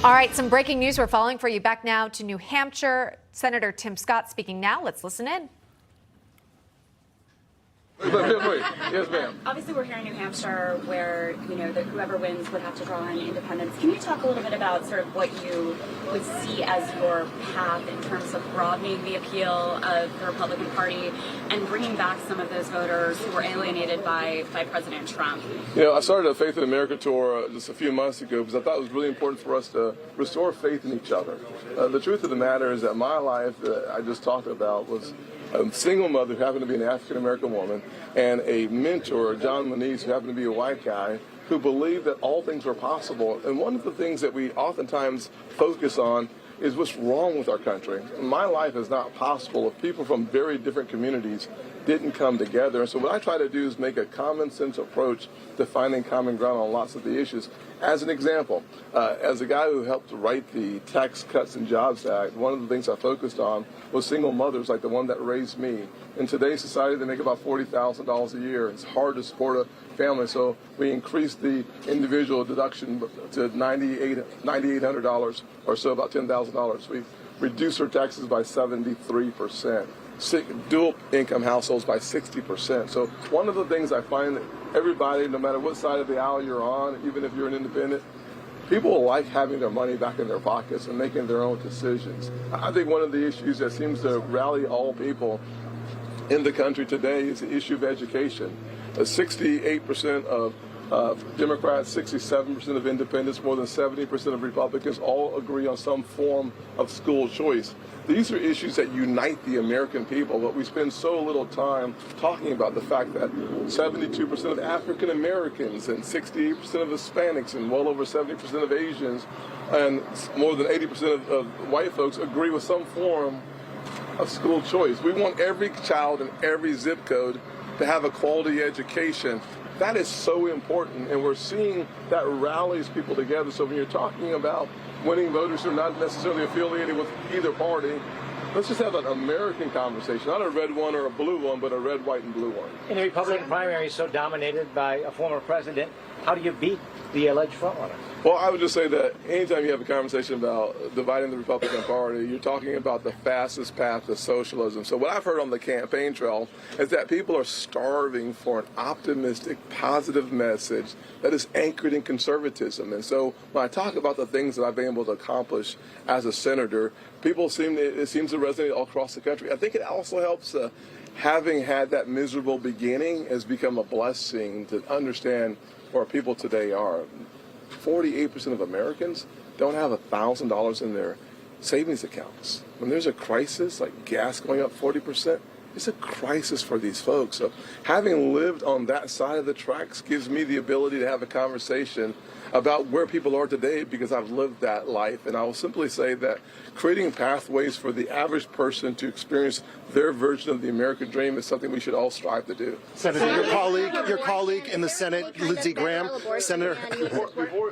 All right, some breaking news we're following for you. Back now to New Hampshire. Senator Tim Scott speaking now. Let's listen in. Yes, ma'am. Obviously, we're here in New Hampshire where, that whoever wins would have to draw on independents. Can you talk a little bit about sort of what you would see as your path in terms of broadening the appeal of the Republican Party and bringing back some of those voters who were alienated by President Trump? I started a Faith in America tour just a few months ago because I thought it was really important for us to restore faith in each other. The truth of the matter is that my life that I just talked about was a single mother who happened to be an African-American woman, and a mentor, John Manise, who happened to be a white guy, who believed that all things were possible. And one of the things that we oftentimes focus on is what's wrong with our country. My life is not possible if people from very different communities didn't come together. And so what I try to do is make a common sense approach to finding common ground on lots of the issues. As an example, as a guy who helped write the Tax Cuts and Jobs Act, one of the things I focused on was single mothers like the one that raised me. In today's society, they make about $40,000 a year. It's hard to support a family, so we increased the individual deduction to $9,800 or so, about $10,000. We reduced their taxes by 73%. Dual income households by 60%. So one of the things I find that everybody, no matter what side of the aisle you're on, even if you're an independent, people like having their money back in their pockets and making their own decisions. I think one of the issues that seems to rally all people in the country today is the issue of education. 68% of Democrats, 67% of independents, more than 70% of Republicans all agree on some form of school choice. These are issues that unite the American people, but we spend so little time talking about the fact that 72% of African Americans and 68% of Hispanics and well over 70% of Asians and more than 80% of white folks agree with some form of school choice. We want every child in every zip code to have a quality education. That is so important, and we're seeing that rallies people together. So when you're talking about winning voters who are not necessarily affiliated with either party, let's just have an American conversation, not a red one or a blue one, but a red, white, and blue one. And the Republican primary is so dominated by a former president. How do you beat the alleged frontrunner? Well, I would just say that anytime you have a conversation about dividing the Republican Party, you're talking about the fastest path to socialism. So what I've heard on the campaign trail is that people are starving for an optimistic, positive message that is anchored in conservatism. And so when I talk about the things that I've been able to accomplish as a senator, it seems to resonate all across the country. I think it also helps having had that miserable beginning has become a blessing to understand where people today are. 48% of Americans don't have $1,000 in their savings accounts. When there's a crisis, like gas going up 40%, it's a crisis for these folks. So having lived on that side of the tracks gives me the ability to have a conversation about where people are today because I've lived that life. And I will simply say that creating pathways for the average person to experience their version of the American dream is something we should all strive to do. Senator, your colleague in the Senate, Lindsey Graham, Senator.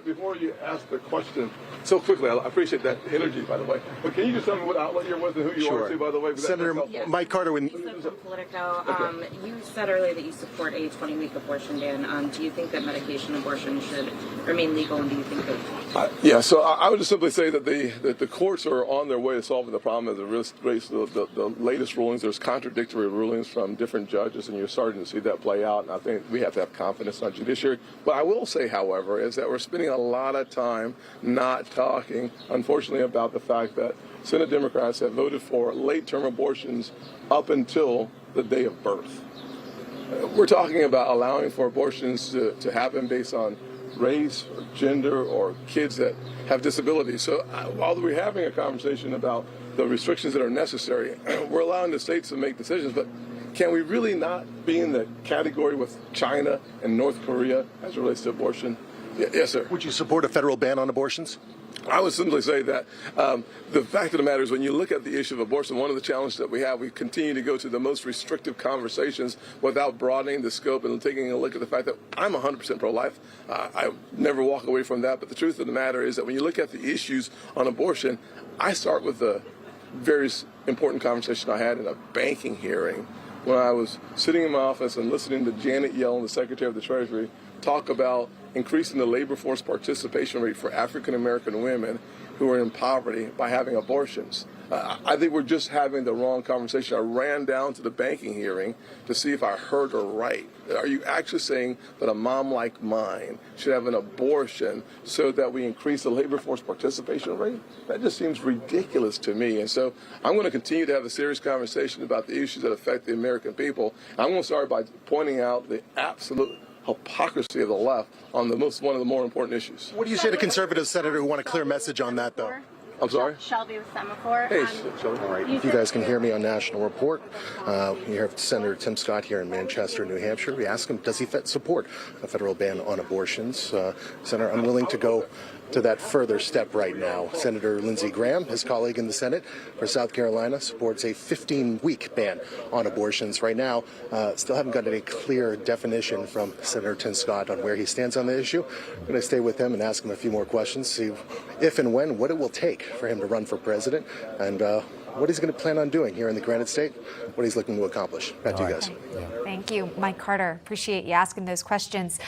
Before you ask the question so quickly, I appreciate that energy, by the way. But can you just tell me what outlet you're with and who you are, too, by the way? Senator Mike Carter. From Politico, you said earlier that you support a 20-week abortion ban. Do you think that medication abortion should remain legal, and do you think that? So I would just simply say that the courts are on their way to solving the problem as it relates to the latest rulings. There's contradictory rulings from different judges, and you're starting to see that play out. And I think we have to have confidence in our judiciary. What I will say, however, is that we're spending a lot of time not talking, unfortunately, about the fact that Senate Democrats have voted for late-term abortions up until the day of birth. We're talking about allowing for abortions to happen based on race or gender or kids that have disabilities. So while we're having a conversation about the restrictions that are necessary, we're allowing the states to make decisions, but can we really not be in the category with China and North Korea as it relates to abortion? Yes, sir. Would you support a federal ban on abortions? I would simply say that the fact of the matter is when you look at the issue of abortion, one of the challenges that we have, we continue to go to the most restrictive conversations without broadening the scope and taking a look at the fact that I'm 100% pro-life. I never walk away from that. But the truth of the matter is that when you look at the issues on abortion, I start with the very important conversation I had in a banking hearing when I was sitting in my office and listening to Janet Yellen, the Secretary of the Treasury, talk about increasing the labor force participation rate for African American women. who are in poverty by having abortions. I think we're just having the wrong conversation. I ran down to the banking hearing to see if I heard her right. Are you actually saying that a mom like mine should have an abortion so that we increase the labor force participation rate? That just seems ridiculous to me. And so I'm going to continue to have a serious conversation about the issues that affect the American people. I'm going to start by pointing out the absolute hypocrisy of the left on one of the more important issues. What do you say to conservative senator who want a clear message on that, though? I'm sorry? Shelby with Semaphore. Hey, Shelby. All right, if you guys can hear me on National Report, you have Senator Tim Scott here in Manchester, New Hampshire. We asked him, does he support a federal ban on abortions? Senator, I'm willing to go to that further step right now. Senator Lindsey Graham, his colleague in the Senate for South Carolina, supports a 15-week ban on abortions. Right now, still haven't gotten any clear definition from Senator Tim Scott on where he stands on the issue. I'm going to stay with him and ask him a few more questions, see if and when, what it will take for him to run for president, and what he's going to plan on doing here in the Granite State, what he's looking to accomplish. Back to you guys. Thank you, Mike Carter. Appreciate you asking those questions.